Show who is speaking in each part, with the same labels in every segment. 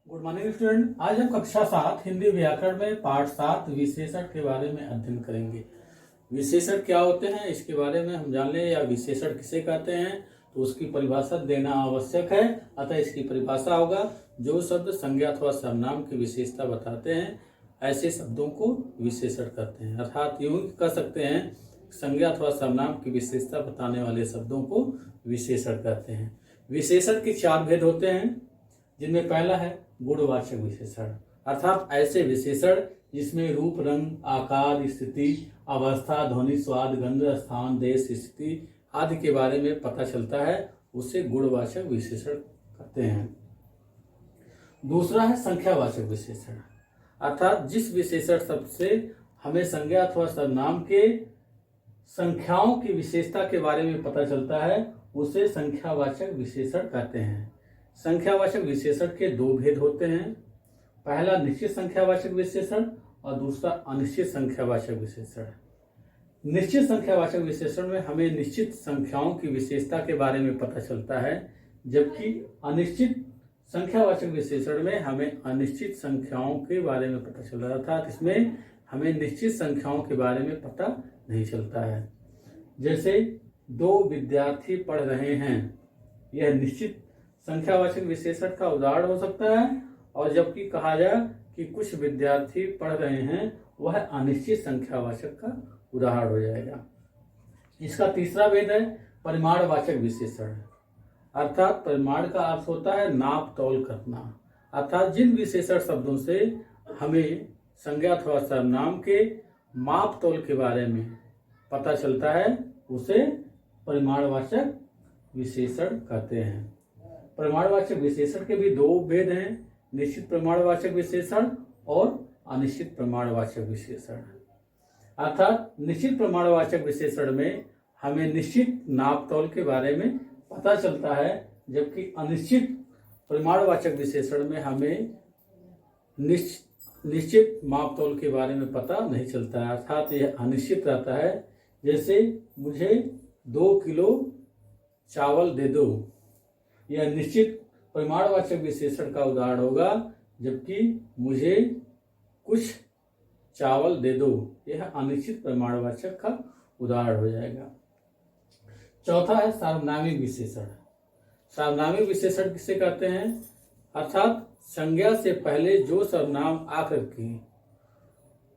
Speaker 1: Good morning student. आज हम कक्षा 7 हिंदी व्याकरण में पाठ 7 विशेषण के बारे में अध्ययन करेंगे। विशेषण क्या होते हैं इसके बारे में हम जान लें, या विशेषण किसे कहते हैं तो उसकी परिभाषा देना आवश्यक है। अतः इसकी परिभाषा होगा, जो शब्द संज्ञा अथवा सर्वनाम की विशेषता बताते हैं ऐसे शब्दों को विशेषण कहते हैं। अर्थात यूं कह सकते हैं, संज्ञा अथवा सर्वनाम की विशेषता बताने वाले शब्दों को विशेषण कहते हैं। विशेषण के 4 भेद होते हैं, जिनमें पहला है गुणवाचक विशेषण, अर्थात ऐसे विशेषण जिसमें रूप, रंग, आकार, स्थिति, अवस्था, ध्वनि, स्वाद, गंध, स्थान, देश, स्थिति आदि के बारे में पता चलता है, उसे गुणवाचक विशेषण कहते हैं। दूसरा है संख्यावाचक विशेषण, अर्थात जिस विशेषण शब्द से हमें संज्ञा अथवा सर्वनाम के संख्याओं की विशेषता के बारे में पता चलता है, उसे संख्यावाचक विशेषण कहते हैं। संख्यावाचक विशेषण के 2 भेद होते हैं, पहला निश्चित संख्यावाचक विशेषण और दूसरा अनिश्चित संख्यावाचक विशेषण। निश्चित संख्यावाचक विशेषण में हमें निश्चित संख्याओं की विशेषता के बारे में पता चलता है, जबकि अनिश्चित संख्यावाचक विशेषण में हमें अनिश्चित संख्याओं के बारे में पता चल रहा था। इसमें हमें निश्चित संख्याओं के बारे में पता नहीं चलता है। जैसे 2 विद्यार्थी पढ़ रहे हैं, यह निश्चित संख्यावाचक विशेषण का उदाहरण हो सकता है, और जबकि कहा जाए कि कुछ विद्यार्थी पढ़ रहे हैं, वह अनिश्चित संख्यावाचक का उदाहरण हो जाएगा। इसका तीसरा भेद है परिमाणवाचक विशेषण, अर्थात परिमाण का अर्थ होता है नाप तौल करना, अर्थात जिन विशेषण शब्दों से हमें संज्ञा अथवा सर्वनाम के माप तौल के बारे में पता चलता है, उसे परिमाणवाचक विशेषण कहते हैं। परिमाणवाचक विशेषण के भी 2 भेद हैं, निश्चित परिमाणवाचक विशेषण और अनिश्चित परिमाणवाचक विशेषण। अर्थात निश्चित परिमाणवाचक विशेषण में हमें निश्चित नाप तौल के बारे में पता चलता है, जबकि अनिश्चित परिमाणवाचक विशेषण में हमें निश्चित माप तौल के बारे में पता नहीं चलता है, अर्थात यह अनिश्चित रहता है। जैसे मुझे 2 किलो चावल दे दो, यह निश्चित परिमाणवाचक विशेषण का उदाहरण होगा, जबकि मुझे कुछ चावल दे दो, यह अनिश्चित परिमाणवाचक का उदाहरण हो जाएगा। चौथा है सार्वनामिक विशेषण। सार्वनामिक विशेषण किसे कहते हैं? अर्थात संज्ञा से पहले जो सर्वनाम आकर के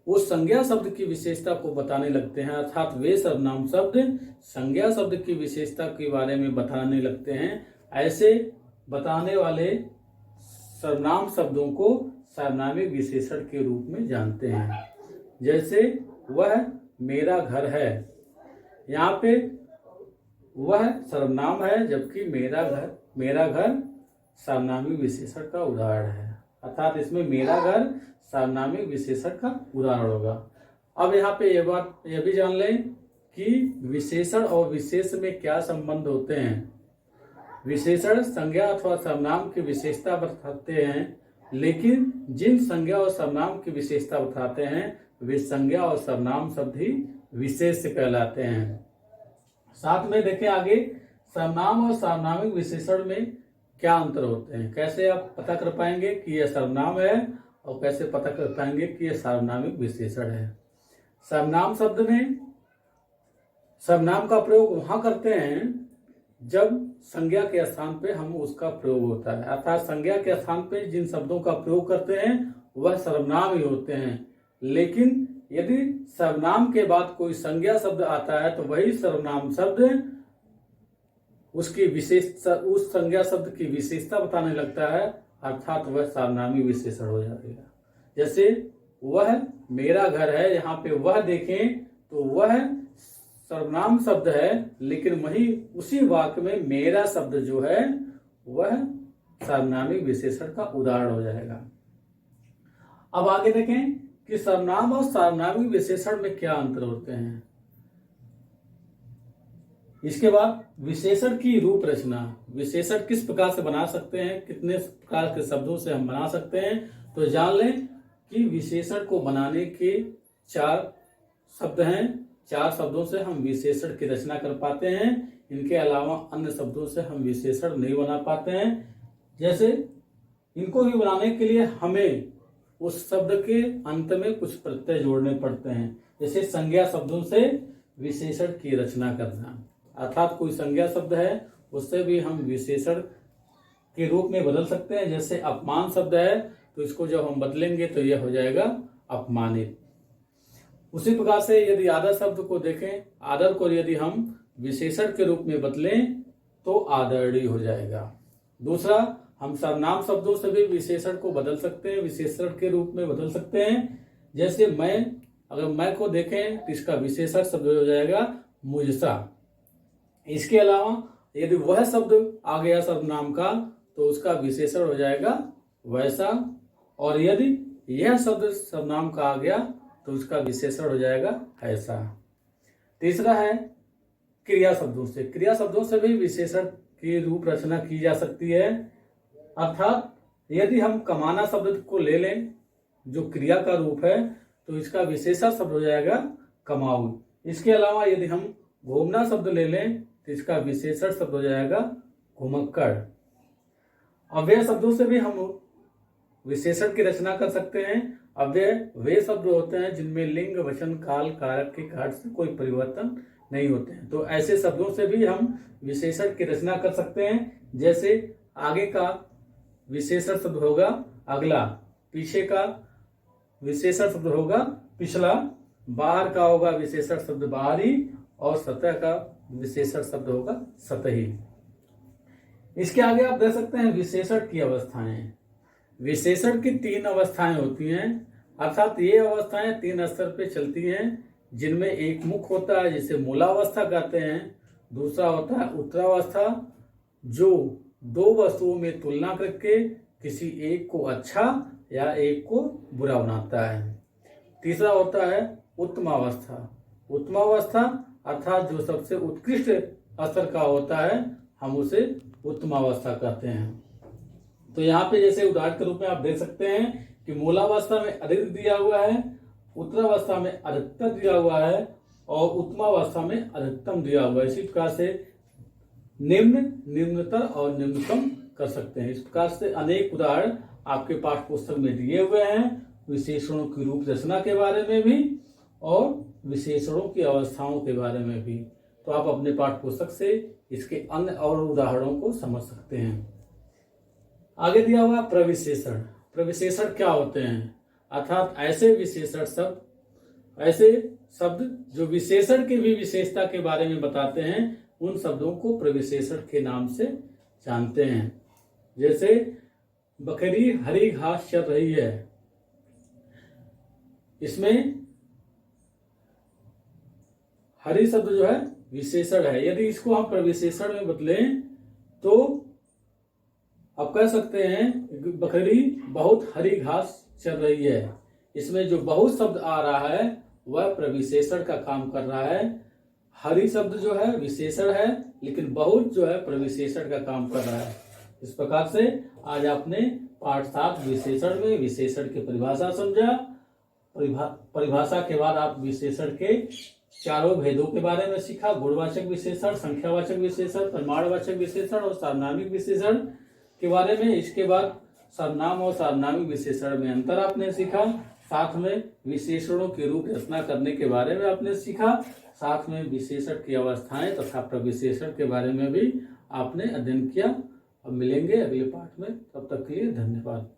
Speaker 1: उस संज्ञा शब्द की विशेषता को बताने लगते हैं, अर्थात वे सर्वनाम शब्द संज्ञा शब्द की विशेषता के बारे में बताने लगते हैं, ऐसे बताने वाले सर्वनाम शब्दों को सार्वनामिक विशेषण के रूप में जानते हैं। जैसे वह मेरा घर है, यहाँ पे वह सर्वनाम है, जबकि मेरा घर सार्वनामिक विशेषण का उदाहरण है, अर्थात इसमें मेरा घर सार्वनामिक विशेषण का उदाहरण होगा। अब यहाँ पे यह भी जान लें कि विशेषण और विशेष में क्या संबंध होते हैं। विशेषण संज्ञा अथवा सर्वनाम की विशेषता बताते हैं, लेकिन जिन संज्ञा और सर्वनाम की विशेषता बताते हैं वे संज्ञा और सर्वनाम शब्द ही विशेष कहलाते हैं। साथ में देखें आगे, सर्वनाम और सार्वनामिक विशेषण में क्या अंतर होते हैं, कैसे आप पता कर पाएंगे कि यह सर्वनाम है और कैसे पता कर पाएंगे कि यह सार्वनामिक विशेषण है। सर्वनाम शब्द में सर्वनाम का प्रयोग वहां करते हैं जब संज्ञा के स्थान पे हम उसका प्रयोग होता है, अर्थात संज्ञा के स्थान पे जिन शब्दों का प्रयोग करते हैं वह सर्वनाम ही होते हैं, लेकिन यदि सर्वनाम के बाद कोई संज्ञा शब्द आता है तो वही सर्वनाम शब्द उसकी विशेषता, उस संज्ञा शब्द की विशेषता बताने लगता है, अर्थात वह सार्वनामिक विशेषण हो जाएगा। जैसे वह मेरा घर है, यहाँ पे वह देखें तो वह सर्वनाम शब्द है, लेकिन वही उसी वाक्य में मेरा शब्द जो है वह सार्वनामिक विशेषण का उदाहरण हो जाएगा। अब आगे देखें कि सर्वनाम और सार्वनामिक विशेषण में क्या अंतर होते हैं। इसके बाद विशेषण की रूप रचना, विशेषण किस प्रकार से बना सकते हैं, कितने प्रकार के शब्दों से हम बना सकते हैं, तो जान लें कि विशेषण को बनाने के 4 शब्द हैं। 4 शब्दों से हम विशेषण की रचना कर पाते हैं, इनके अलावा अन्य शब्दों से हम विशेषण नहीं बना पाते हैं। जैसे इनको भी बनाने के लिए हमें उस शब्द के अंत में कुछ प्रत्यय जोड़ने पड़ते हैं। जैसे संज्ञा शब्दों से विशेषण की रचना करना, अर्थात कोई संज्ञा शब्द है उससे भी हम विशेषण के रूप में बदल सकते हैं। जैसे अपमान शब्द है तो इसको जब हम बदलेंगे तो यह हो जाएगा अपमानित। उसी प्रकार से यदि आदर शब्द को देखें, आदर को यदि हम विशेषण के रूप में बदलें तो आदरणीय हो जाएगा। दूसरा, हम सर्वनाम शब्दों से भी विशेषण को बदल सकते हैं, विशेषण के रूप में बदल सकते हैं। जैसे मैं, अगर मैं को देखें तो इसका विशेषण शब्द हो जाएगा मुझसा। इसके अलावा यदि वह शब्द आ गया सर्वनाम का तो उसका विशेषण हो जाएगा वैसा, और यदि यह शब्द सर्वनाम का आ गया तो उसका विशेषण हो जाएगा ऐसा। तीसरा है क्रिया शब्दों से। क्रिया शब्दों से भी विशेषण की रूप रचना की जा सकती है, अर्थात यदि हम कमाना शब्द को ले लें जो क्रिया का रूप है तो इसका विशेषण शब्द हो जाएगा कमाऊ। इसके अलावा यदि हम घूमना शब्द ले लें तो इसका विशेषण शब्द हो जाएगा घुमक्कड़। अव्यय शब्दों से भी हम विशेषण की रचना कर सकते हैं। अव्यय वे शब्द होते हैं जिनमें लिंग, वचन, काल, कारक के कार्य से कोई परिवर्तन नहीं होते हैं, तो ऐसे शब्दों से भी हम विशेषण की रचना कर सकते हैं। जैसे आगे का विशेषण शब्द होगा अगला, पीछे का विशेषण शब्द होगा पिछला, बाहर का होगा विशेषण शब्द बाहरी, और सतह का विशेषण शब्द होगा सतही। इसके आगे आप देख सकते हैं विशेषण की अवस्थाएं। विशेषण की 3 अवस्थाएं होती हैं, अर्थात ये अवस्थाएं 3 स्तर पे चलती हैं, जिनमें एक मुख्य होता है जिसे मूलावस्था कहते हैं, दूसरा होता है उत्तरावस्था जो 2 वस्तुओं में तुलना करके किसी एक को अच्छा या एक को बुरा बनाता है। तीसरा होता है उत्तमावस्था। उत्तमावस्था अर्थात जो सबसे उत्कृष्ट स्तर का होता है हम उसे उत्तमावस्था कहते हैं। तो यहाँ पे जैसे उदाहरण के रूप में आप देख सकते हैं कि मूलावस्था में अधिक दिया हुआ है, उत्तरावस्था में अधिकतर दिया हुआ है और उत्तमावस्था में अधिकतम दिया हुआ है। इसी प्रकार से निम्न, निम्नतर और निम्नतम कर सकते हैं। इस प्रकार से अनेक उदाहरण आपके पाठ्य पुस्तक में दिए हुए हैं, विशेषणों की रूप रचना के बारे में भी और विशेषणों की अवस्थाओं के बारे में भी। तो आप अपने पाठ्य पुस्तक से इसके अन्य और उदाहरणों को समझ सकते हैं। आगे दिया हुआ प्रविशेषण। प्रविशेषण क्या होते हैं? अर्थात ऐसे विशेषण शब्द, ऐसे शब्द जो विशेषण की भी विशेषता के बारे में बताते हैं, उन शब्दों को प्रविशेषण के नाम से जानते हैं। जैसे बकरी हरी घास चर रही है, इसमें हरी शब्द जो है विशेषण है। यदि इसको हम प्रविशेषण में बदलें तो आप कह सकते हैं बकरी बहुत हरी घास चर रही है। इसमें जो बहुत शब्द आ रहा है वह प्रविशेषण का काम कर रहा है। हरी शब्द जो है विशेषण है, लेकिन बहुत जो है प्रविशेषण का काम कर रहा है। इस प्रकार से आज आपने पाठ 7 विशेषण में विशेषण की परिभाषा समझा। परिभाषा के बाद आप विशेषण के 4 भेदों के बारे में सीखा। गुणवाचक विशेषण, संख्यावाचक विशेषण, प्रमाणवाचक विशेषण और सार्वनामिक विशेषण के बारे में। इसके बाद सर्वनाम और सार्वनामिक विशेषण में अंतर आपने सीखा। साथ में विशेषणों की रूप रचना करने के बारे में आपने सीखा। साथ में विशेषण की अवस्थाएं तथा प्रविशेषण के बारे में भी आपने अध्ययन किया। अब मिलेंगे अगले पाठ में, तब तक के लिए धन्यवाद।